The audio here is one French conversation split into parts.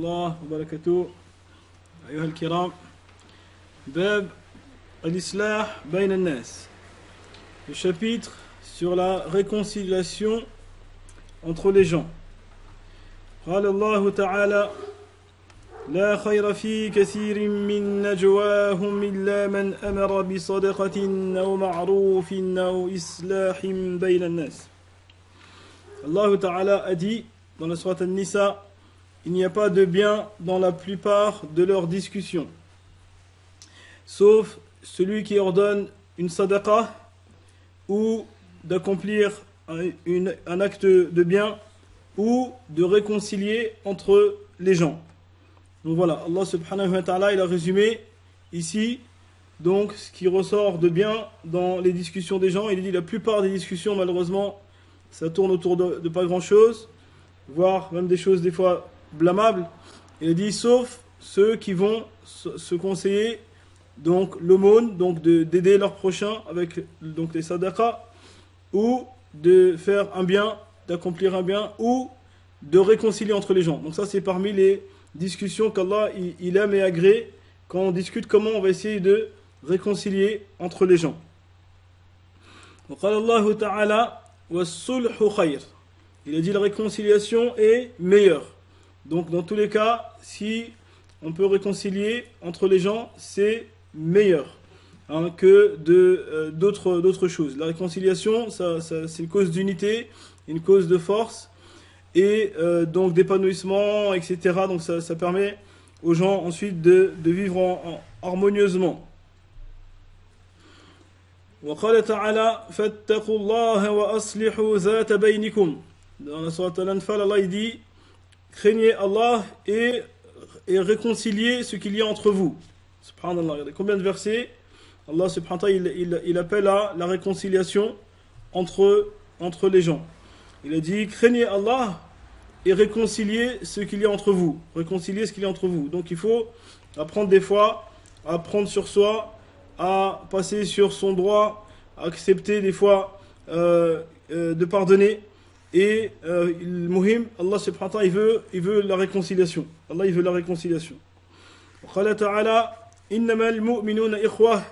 الله وبركاته. أيها الكرام، باب الإصلاح بين الناس. Le chapitre sur la réconciliation entre les gens. قال الله تعالى: لا خير في كثير من نجواهم إلا من أمر بصدقة أو معروف أو إصلاح بين الناس. Allah Ta'ala a dit dans la sourate An-Nisa: il n'y a pas de bien dans la plupart de leurs discussions, sauf celui qui ordonne une sadaqa ou d'accomplir un acte de bien ou de réconcilier entre les gens. Donc voilà, Allah subhanahu wa ta'ala, il a résumé ici donc ce qui ressort de bien dans les discussions des gens. Il dit la plupart des discussions, malheureusement, ça tourne autour de pas grand chose, voire même des choses des fois blâmables. Il dit sauf ceux qui vont se conseiller donc l'aumône, donc d'aider leur prochain avec donc les sadaqa, ou de faire un bien, d'accomplir un bien, ou de réconcilier entre les gens. Donc ça, c'est parmi les discussions qu'Allah il aime et agrée, quand on discute comment on va essayer de réconcilier entre les gens. وقال الله تعالى والصلح خير. Il a dit la réconciliation est meilleure. Donc dans tous les cas, si on peut réconcilier entre les gens, c'est meilleur que d'autres choses. La réconciliation, c'est une cause d'unité, une cause de force et donc d'épanouissement, etc. Donc ça permet aux gens ensuite de vivre harmonieusement. وقال تعالى فاتقوا الله وأصلحوا ذات بينكم. Dans la sourate Al-Anfal, Allah il dit craignez Allah et réconciliez ce qu'il y a entre vous. Subhanallah, regardez combien de versets Allah subhanahu wa ta'ala il appelle à la réconciliation entre les gens. Il a dit craignez Allah et réconciliez ce qu'il y a entre vous. Réconciliez ce qu'il y a entre vous. Donc il faut apprendre des fois à prendre sur soi, à passer sur son droit, à accepter des fois de pardonner. Et le muhim, Allah subhanahu wa ta'ala, il veut la réconciliation. Allah il veut la réconciliation. وقال تعالى إنما المؤمنون إخوة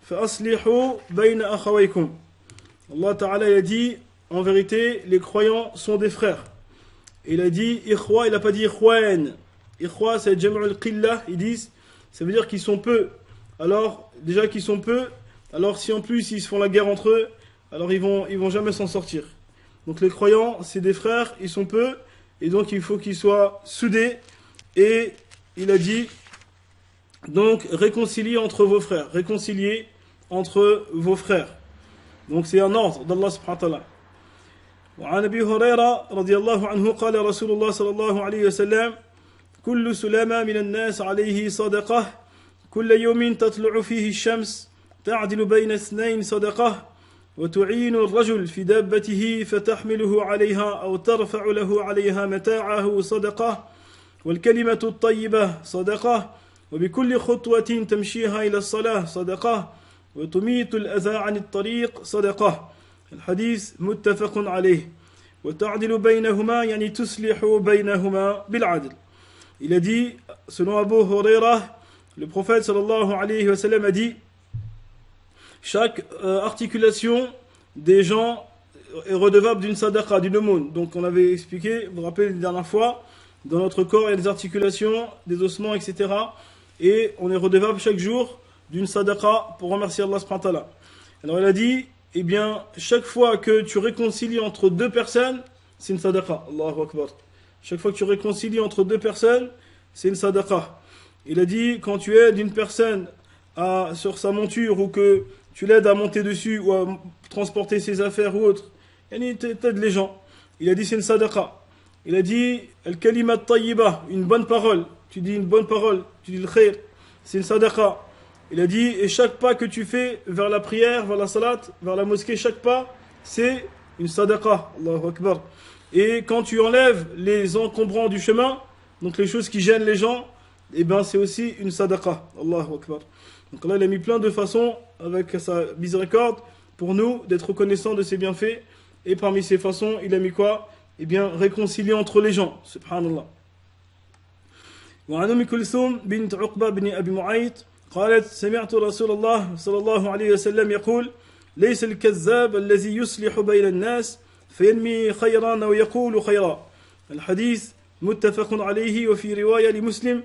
فأصلحوا بين أخويكم. Allah ta'ala il a dit en vérité les croyants sont des frères. Il a dit ikhwa, il n'a pas dit ikhwan. Ikhwa c'est jam'ul qillah, ils disent ça veut dire qu'ils sont peu. Alors déjà qu'ils sont peu, alors si en plus ils se font la guerre entre eux, alors ils vont jamais s'en sortir. Donc les croyants, c'est des frères, ils sont peu, et donc il faut qu'ils soient soudés. Et il a dit, donc réconciliez entre vos frères, réconciliez entre vos frères. Donc c'est un ordre d'Allah subhanahu wa ta'ala. وعن أبي هريرة رضي الله عنه قال رسول الله صلى الله عليه وسلم كل سلامة من الناس عليه صدقة كل يوم تطلع فيه الشمس تعدل بين اثنين صدقة وتعين الرجل في دابته فتحمله عليها أو ترفع له عليها متاعه صدقة والكلمة الطيبة صدقة وبكل خطوة تمشيها إلى الصلاة صدقة وتميت الأذى عن الطريق صدقة. الحديث متفق عليه. وتعدل بينهما يعني تصلح بينهما بالعدل. Il a dit, selon Abu Huraira, le prophète sallallahu alayhi wa sallam a dit chaque articulation des gens est redevable d'une sadaqa, d'une aumône. Donc on avait expliqué, vous vous rappelez la dernière fois, dans notre corps il y a des articulations, des ossements, etc. Et on est redevable chaque jour d'une sadaqa pour remercier Allah subhanahu wa ta'ala. Alors il a dit, eh bien chaque fois que tu réconcilies entre deux personnes, c'est une sadaqa. Allahu Akbar. Chaque fois que tu réconcilies entre deux personnes, c'est une sadaqa. Il a dit, quand tu aides une personne sur sa monture ou que tu l'aides à monter dessus ou à transporter ses affaires ou autre, t'aides les gens. Il a dit c'est une sadaqa. Il a dit al-kalimat tayyiba, une bonne parole. Tu dis une bonne parole, tu dis le khair, c'est une sadaqa. Il a dit et chaque pas que tu fais vers la prière, vers la salat, vers la mosquée, chaque pas, c'est une sadaqa. Allahu Akbar. Et quand tu enlèves les encombrants du chemin, donc les choses qui gênent les gens, eh ben c'est aussi une sadaqa. Allahu Akbar. Donc Allah il a mis plein de façons avec sa miséricorde pour nous d'être reconnaissants de ses bienfaits. Et parmi ces façons, il a mis quoi? Eh bien, réconcilier entre les gens. Subhanallah. وعن أم كلثوم بنت عقبة بن أبي معيط قالت سمعت رسول الله صلى الله عليه وسلم يقول ليس الكذاب الذي يصلح بين الناس فينمي خيرا أو يقول خيرا. الحديث متفق عليه. وفي رواية لمسلم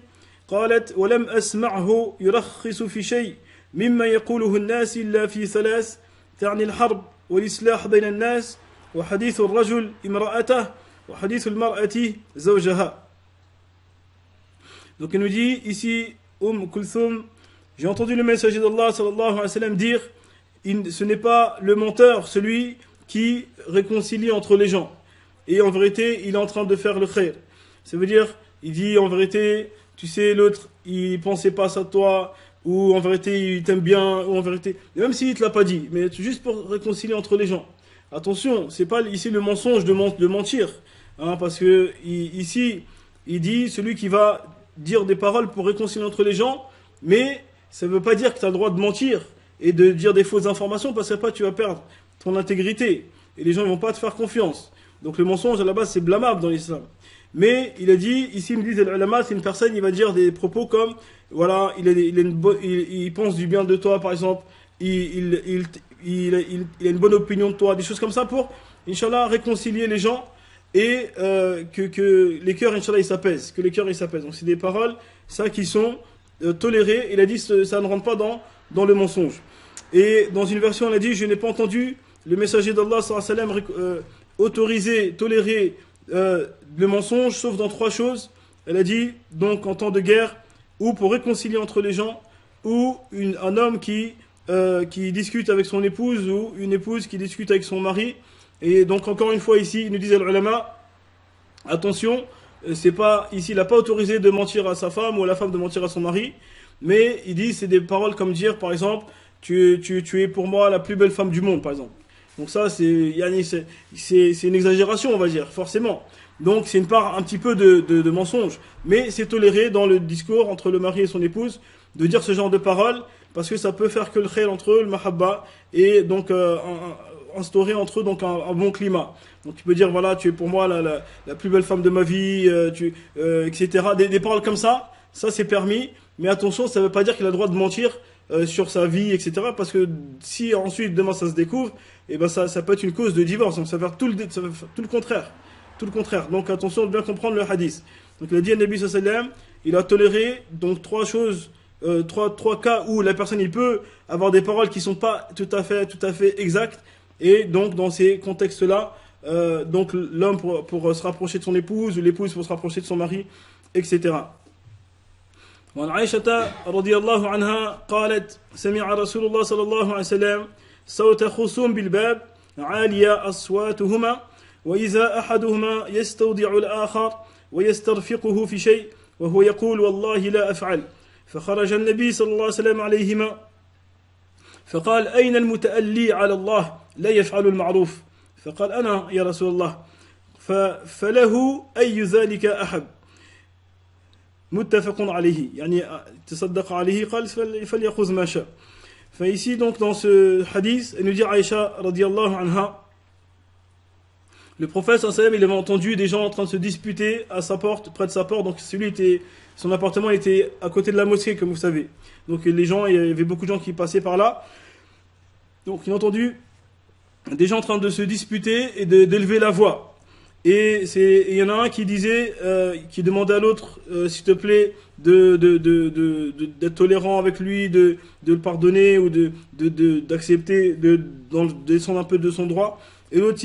قالت ولم أسمعه يرخص في شيء مما يقوله الناس إلا في ثلاث تعني الحرب والإصلاح بين الناس وحديث الرجل امرأته وحديث المرأة زوجها. Donc il nous dit ici, Kulthum, j'ai entendu le messager d'Allah sallallahu alayhi wa sallam dire, ce n'est pas le menteur, celui qui réconcilie entre les gens. Et en vérité, il est en train de faire le khair. Ça veut dire, il dit en vérité, tu sais, l'autre, il pensait pas ça de toi, ou en vérité, il t'aime bien, ou en vérité, même s'il ne te l'a pas dit, mais juste pour réconcilier entre les gens. Attention, c'est pas ici le mensonge de mentir, hein, parce que ici, il dit celui qui va dire des paroles pour réconcilier entre les gens, mais ça ne veut pas dire que tu as le droit de mentir et de dire des fausses informations, parce que après tu vas perdre ton intégrité et les gens ne vont pas te faire confiance. Donc le mensonge à la base c'est blâmable dans l'islam. Mais il a dit, ici il me dit l'ulama, c'est une personne, il va dire des propos comme voilà, il pense du bien de toi par exemple, il a une bonne opinion de toi, des choses comme ça pour, Inch'Allah, réconcilier les gens. Et que les cœurs, Inch'Allah, ils s'apaisent. Que les cœurs, ils s'apaisent. Donc, c'est des paroles, ça, qui sont tolérées. Il a dit, ça ne rentre pas dans le mensonge. Et dans une version, on a dit, je n'ai pas entendu le messager d'Allah, sallallahu alayhi wa sallam, autoriser, tolérer le mensonge, sauf dans trois choses. Elle a dit, donc, en temps de guerre, ou pour réconcilier entre les gens, ou un homme qui discute avec son épouse, ou une épouse qui discute avec son mari. Et donc encore une fois ici, il nous disait l'ulama, attention, c'est pas ici, il n'a pas autorisé de mentir à sa femme ou à la femme de mentir à son mari, mais il dit c'est des paroles comme dire par exemple, tu es pour moi la plus belle femme du monde par exemple. Donc ça c'est une exagération on va dire, forcément. Donc c'est une part un petit peu de mensonge, mais c'est toléré dans le discours entre le mari et son épouse de dire ce genre de paroles parce que ça peut faire que le khair entre eux, le mahabba, et donc instaurer entre eux donc un bon climat. Donc tu peux dire voilà, tu es pour moi la plus belle femme de ma vie, etc. Des paroles comme ça c'est permis, mais attention, ça ne veut pas dire qu'il a le droit de mentir sur sa vie, etc. Parce que si ensuite demain ça se découvre, et ben ça peut être une cause de divorce, donc ça va faire tout le contraire. Tout le contraire. Donc attention de bien comprendre le hadith. Donc il a dit à Nabi sallallahu alayhi wa sallam, il a toléré donc trois choses, trois cas où la personne il peut avoir des paroles qui sont pas tout à fait exactes. Et donc dans ces contextes-là, donc l'homme pour se rapprocher de son épouse ou l'épouse pour se rapprocher de son mari, etc. وعن عائشة رضي الله عنها قالت سمع رسول الله صلى الله عليه وسلم صوت خصوم بالباب عالية أصواتهما وإذا أحدهما يستودع الآخر ويسترفقه في شيء وهو يقول والله لا أفعل فخرج النبي صلى الله عليه وسلم عليهما فقال أين المتألي على الله لا يفعل المعروف فقال أنا يا رسول الله فله أي ذلك أحب متفق عليه يعني تصدق عليه قال فليأخذ ما شاء. Enfin ici donc dans ce hadith elle nous dit Aïcha radiyallahu anha, le prophète sallallahu alayhi wa sallam, il avait entendu des gens en train de se disputer à sa porte, près de sa porte. Donc son appartement était à côté de la mosquée comme vous savez. Donc les gens, il y avait beaucoup de gens qui passaient par là. Donc il a entendu des gens en train de se disputer et d'élever la voix. Et il y en a un qui disait, qui demandait à l'autre, s'il te plaît, d'être tolérant avec lui, de le pardonner ou d'accepter, de descendre un peu de son droit. Et l'autre,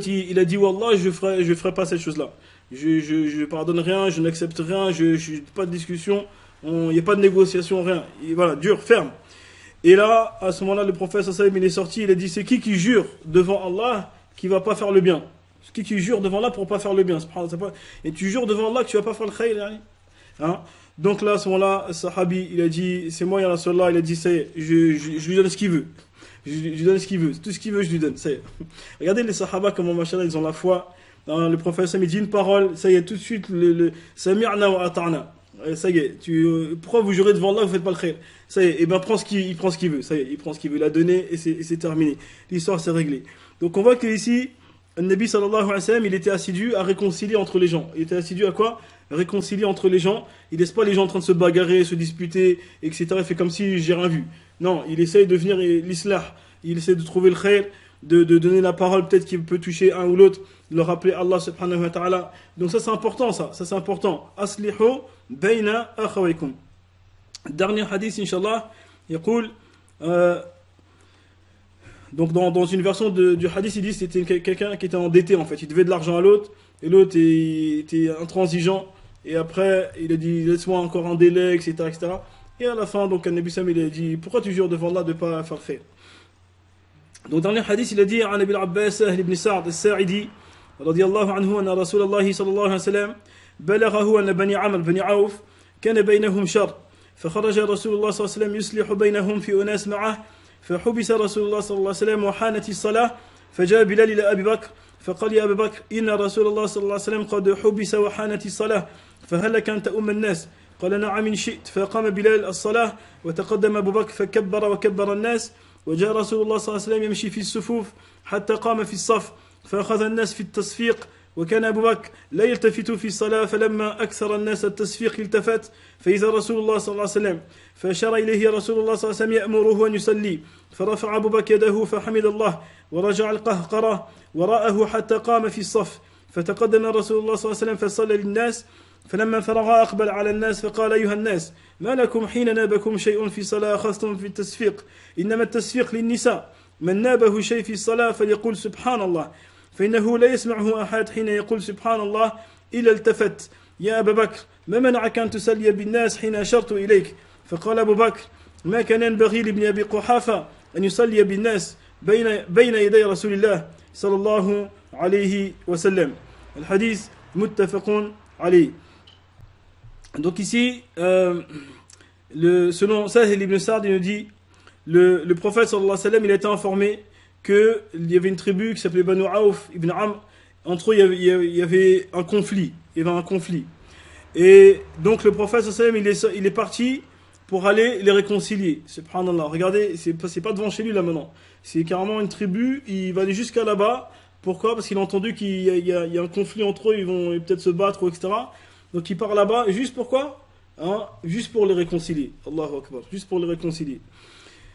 il a dit, Wallah, je ferai pas cette chose-là. Je pardonne rien, je n'accepte rien, pas de discussion, il n'y a pas de négociation, rien. Et voilà, dur, ferme. Et là, à ce moment-là, le prophète sallallahu alayhi wa sallam, il est sorti, il a dit, c'est qui jure devant Allah qui va pas faire le bien? C'est qui jure devant Allah pour pas faire le bien? Et tu jures devant Allah que tu vas pas faire le khayr, hein? Donc là, à ce moment-là, le sahabi, il a dit, c'est moi, ya Rasulallah, il a dit, ça y est, je lui donne ce qu'il veut. Je lui donne ce qu'il veut. Tout ce qu'il veut, je lui donne. Ça y est. Regardez les sahaba, comment, machallah, ils ont la foi. Le prophète, il dit une parole, ça y est, tout de suite, sami'na wa ata'na. Ça y est, pourquoi vous jurez devant Allah, vous faites pas le khayr? Ça y est, et ben, il prend ce qu'il veut. Ça y est, il prend ce qu'il veut. Il a donné et c'est terminé. L'histoire, c'est réglé. Donc, on voit que ici, le Nabi sallallahu alayhi wa sallam, il était assidu à réconcilier entre les gens. Il était assidu à quoi? réconcilier entre les gens. Il laisse pas les gens en train de se bagarrer, se disputer, etc. Il fait comme si j'ai rien vu. Non, il essaye de venir l'islah. Il essaie de trouver le khair, de donner la parole peut-être qui peut toucher un ou l'autre, de leur rappeler Allah subhanahu wa ta'ala. Donc ça c'est important, ça c'est important. Aslihu bayna akhawaykum. Dernier hadith, Inch'Allah, يقول, donc dans une version du hadith, il dit que c'était quelqu'un qui était endetté en fait. Il devait de l'argent à l'autre, et l'autre était intransigeant, et après il a dit laisse-moi encore un délai, etc., etc. Et à la fin, donc un Nabi Sam il a dit pourquoi tu jures devant Allah de ne pas faire khair. Donc dans le hadith, il a dit عن أبي العباس سهل بن سعد الساعدي رضي الله عنه أن رسول الله صلى الله عليه وسلم بلغه أن بني عمرو بن عوف كان بينهم شر فخرج رسول الله صلى الله عليه وسلم يصلح بينهم في أناس معه فحبس رسول الله صلى الله عليه وسلم وحانت الصلاة فجاء بلال إلى أبي بكر فقال يا أبي بكر إن رسول الله صلى الله عليه وسلم قد حبس وحانت الصلاة فهل لك أن تؤم الناس قال نعم إن شئت فقام بلال الصلاة وتقدم أبو بكر فكبر وكبر الناس وجاء رسول الله صلى الله عليه وسلم يمشي في الصفوف حتى قام في الصف فأخذ الناس في التصفيق وكان أبو بكر لا يلتفت في الصلاة فلما أكثر الناس التصفيق التفت فإذا رسول الله صلى الله عليه وسلم فأشار إليه رسول الله صلى الله عليه وسلم يأمره أن يصلي فرفع أبو بكر يده فحمد الله ورجع القهقرة وراءه حتى قام في الصف فتقدم رسول الله صلى الله عليه وسلم فصلى للناس فلما فرغ أقبل على الناس فقال أيها الناس ما لكم حين نابكم شيء في صلاة أخذتم في التصفيق إنما التصفيق للنساء من نابه شيء في الصلاة فليقول سبحان الله فإنه لا يسمعه أحد حين يقول سبحان الله إلا التفت يا أبا بكر ما منعك أن تسلي بالناس حين أشرت إليك فقال أبو بكر ما كان ينبغي لابن أبي قحافة أن يصلي بالناس بين يدي رسول الله صلى الله عليه وسلم. الحديث متفق عليه. Donc ici, selon Sahel ibn Sa'd, il nous dit le prophète sallallahu alayhi wa sallam, il a été informé qu'il y avait une tribu qui s'appelait Banu Auf ibn Amr. Entre eux, il y avait un conflit. Et donc le prophète sallallahu alayhi wa sallam, il est parti pour aller les réconcilier. Subhanallah. Regardez, c'est pas devant chez lui là maintenant. C'est carrément une tribu. Il va aller jusqu'à là-bas. Pourquoi? Parce qu'il a entendu qu'il y a un conflit entre eux. Ils vont peut-être se battre, etc. Donc il part là-bas, et juste pourquoi? Juste pour les réconcilier. Allahu Akbar, juste pour les réconcilier.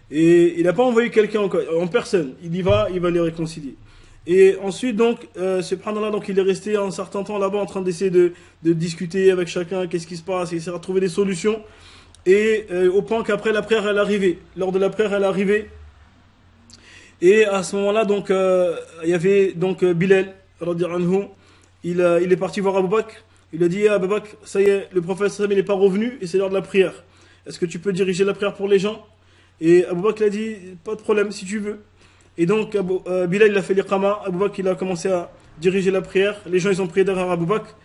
Et il n'a pas envoyé quelqu'un en personne, il va les réconcilier. Et ensuite, donc, subhanallah, donc il est resté un certain temps là-bas en train d'essayer de discuter avec chacun, qu'est-ce qui se passe, et essayer de trouver des solutions. Et au point qu'après la prière, elle arrivait. Lors de la prière, elle arrivait. Et à ce moment-là, donc, il y avait donc Bilal, radiyallahu anhu, il est parti voir Abu Bakr. Il a dit à Abu Bakr, ça y est, le prophète sallam il n'est pas revenu et c'est l'heure de la prière. Est-ce que tu peux diriger la prière pour les gens? Et Abu Bakr a dit, pas de problème si tu veux. Et donc Bilal il a fait l'iqama, Abu Bakr il a commencé à diriger la prière. Les gens ils ont prié derrière Abu Bakr.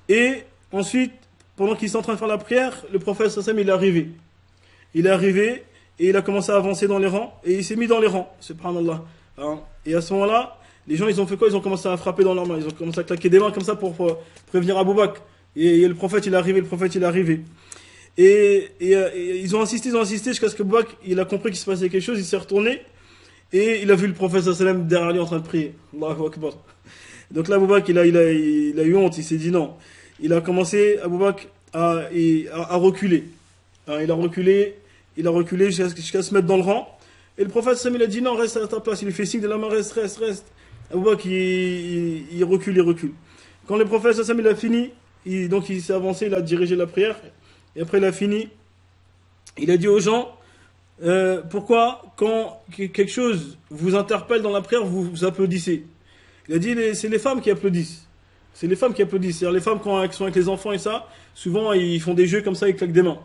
Et ensuite, pendant qu'ils sont en train de faire la prière, le prophète sallam il est arrivé. Il est arrivé et il a commencé à avancer dans les rangs et il s'est mis dans les rangs, subhanallah. Et à ce moment-là, les gens, ils ont fait quoi? Ils ont commencé à frapper dans leurs mains. Ils ont commencé à claquer des mains comme ça pour prévenir Abu Bakr. Et le prophète, il est arrivé. Et ils ont insisté jusqu'à ce que Abu Bakr, il a compris qu'il se passait quelque chose. Il s'est retourné et il a vu le prophète sallam derrière lui en train de prier. Allahu Akbar. Donc là, Abu Bakr, il a eu honte. Il s'est dit non. Il a commencé, Abu Bakr, à reculer. Il a reculé jusqu'à se mettre dans le rang. Et le prophète sallam, il a dit non, reste à ta place. Il lui fait signe de la main, reste. Abu Bakr, il recule. Quand le prophète sallam il a fini, donc il s'est avancé, il a dirigé la prière, et après il a fini, il a dit aux gens, pourquoi quand quelque chose vous interpelle dans la prière, vous applaudissez? Il a dit, c'est les femmes qui applaudissent. C'est-à-dire les femmes quand elles sont avec les enfants et ça, souvent ils font des jeux comme ça, ils claquent des mains.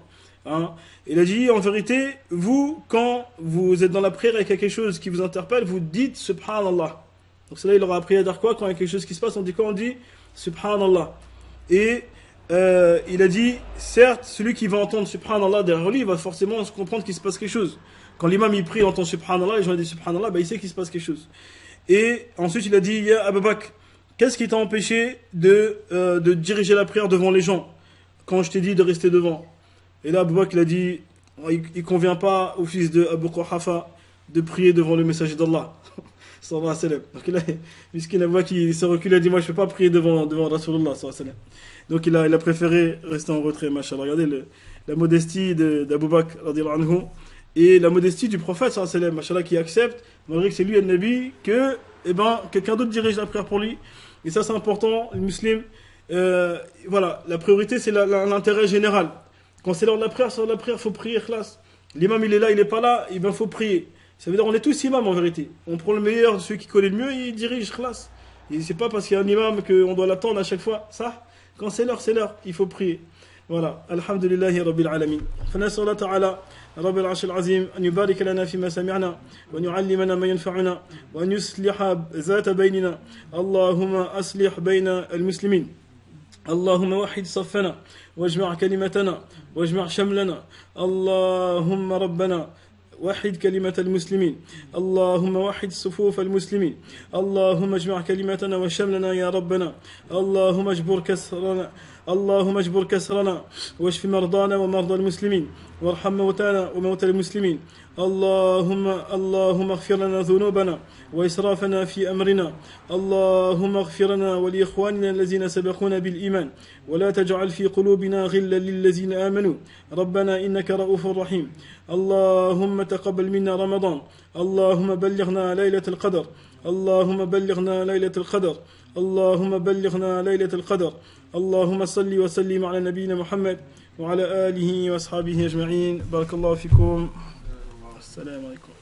Il a dit, en vérité, vous, quand vous êtes dans la prière et qu'il y a quelque chose qui vous interpelle, vous dites Subhanallah. Donc cela, il leur a appris à dire quoi? Quand il y a quelque chose qui se passe, on dit quoi? On dit Subhanallah. Et il a dit, certes, celui qui va entendre Subhanallah derrière lui, il va forcément comprendre qu'il se passe quelque chose. Quand l'imam il prie, il entend Subhanallah, les gens disent Subhanallah, il sait qu'il se passe quelque chose. Et ensuite, il a dit, Ya Abu Bakr, qu'est-ce qui t'a empêché de diriger la prière devant les gens quand je t'ai dit de rester devant? Et là, Abu Bakr, il a dit, il convient pas au fils de Abu Quhafa de prier devant le messager d'Allah. Donc là, puisqu'il a vu qu'il s'est reculé, il a dit, moi je ne peux pas prier devant Rasulullah. Donc il a préféré rester en retrait, machallah. Regardez la modestie d'Abu Bakr, radiallahu anhu, et la modestie du prophète, sallallahu alayhi wa sallam, machallah, qui accepte, malgré que c'est lui le Nabi, que quelqu'un d'autre dirige la prière pour lui. Et ça, c'est important, le musulman. Voilà, la priorité, c'est l'intérêt général. Quand c'est l'heure de la prière, il faut prier, classe. L'imam, il est là, il n'est pas là, il faut prier. Ça veut dire qu'on est tous imams en vérité. On prend le meilleur, celui qui connaît le mieux, il dirige, classe. Et c'est pas parce qu'il y a un imam qu'on doit l'attendre à chaque fois. Ça, quand c'est l'heure, il faut prier. Voilà. Alhamdulillahi Rabbil Alamin. فنسأل الله تعالى رب العرش العظيم أن يبارك لنا فيما سمعنا وأن يعلمنا ما ينفعنا وأن يصلح ذات بيننا. اللهم أصلح بين المسلمين. اللهم وحد صفنا واجمع كلمتنا واجمع شملنا. اللهم ربنا وحد كلمة المسلمين. اللهم وحد صفوف المسلمين. اللهم اجمع كلمتنا وشملنا يا ربنا. اللهم اجبر كسرنا واشف مرضانا ومرضى المسلمين وارحم موتانا وموتى المسلمين. اللهم اغفر لنا ذنوبنا وإسرافنا في أمرنا. اللهم اغفر لنا ولإخواننا الذين سبقونا بالإيمان ولا تجعل في قلوبنا غلا للذين آمنوا ربنا إنك رؤوف رحيم. اللهم تقبل منا رمضان. اللهم بلغنا ليلة القدر. اللهم بلغنا ليلة القدر. اللهم بلغنا ليلة القدر. اللهم صل وسلم على نبينا محمد وعلى آله وأصحابه أجمعين. بارك الله فيكم. السلام عليكم.